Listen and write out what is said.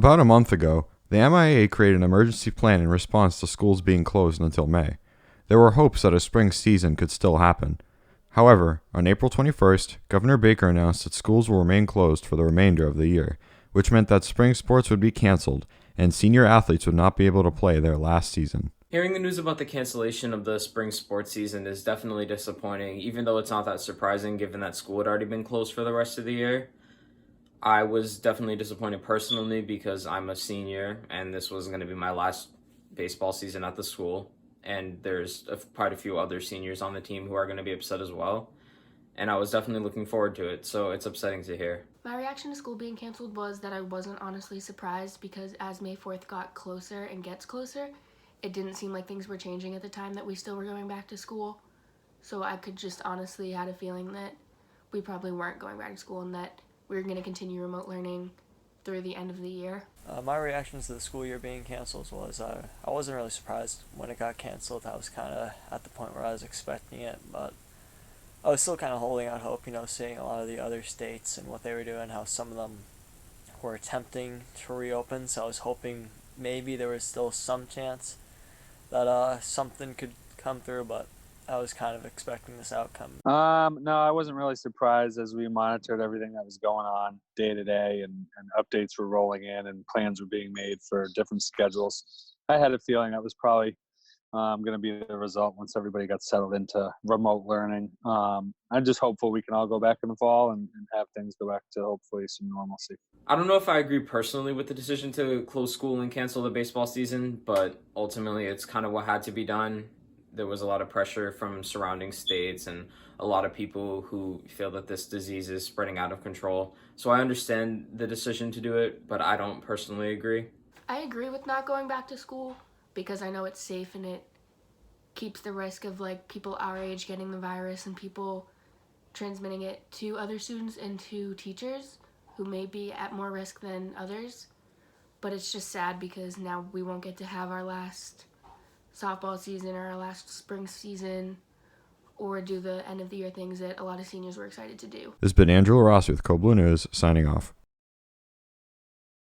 About a month ago, the MIAA created an emergency plan in response to schools being closed until May. There were hopes that a spring season could still happen. However, on April 21st, Governor Baker announced that schools will remain closed for the remainder of the year, which meant that spring sports would be canceled and senior athletes would not be able to play their last season. Hearing the news about the cancellation of the spring sports season is definitely disappointing, even though it's not that surprising given that school had already been closed for the rest of the year. I was definitely disappointed personally because I'm a senior and this was going to be my last baseball season at the school. And there's quite a few other seniors on the team who are going to be upset as well. And I was definitely looking forward to it, so it's upsetting to hear. My reaction to school being canceled was that I wasn't honestly surprised because as May 4th got closer and gets closer, it didn't seem like things were changing at the time that we still were going back to school. So I could just honestly had a feeling that we probably weren't going back to school and that we were going to continue remote learning through the end of the year. My reaction to the school year being canceled was I wasn't really surprised when it got canceled. I was kind of at the point where I was expecting it, but I was still kind of holding out hope, seeing a lot of the other states and what they were doing, how some of them were attempting to reopen, so I was hoping maybe there was still some chance that something could come through, but I was kind of expecting this outcome. No, I wasn't really surprised as we monitored everything that was going on day to day and updates were rolling in and plans were being made for different schedules. I had a feeling that was probably going to be the result once everybody got settled into remote learning. I'm just hopeful we can all go back in the fall and have things go back to hopefully some normalcy. I don't know if I agree personally with the decision to close school and cancel the baseball season, but ultimately it's kind of what had to be done. There was a lot of pressure from surrounding states and a lot of people who feel that this disease is spreading out of control. So I understand the decision to do it, but I don't personally agree. I agree with not going back to school because I know it's safe and it keeps the risk of people our age getting the virus and people transmitting it to other students and to teachers who may be at more risk than others. But it's just sad because now we won't get to have our last softball season or our last spring season or do the end of the year things that a lot of seniors were excited to do. This has been Andrew Luarasi with Blue News, signing off.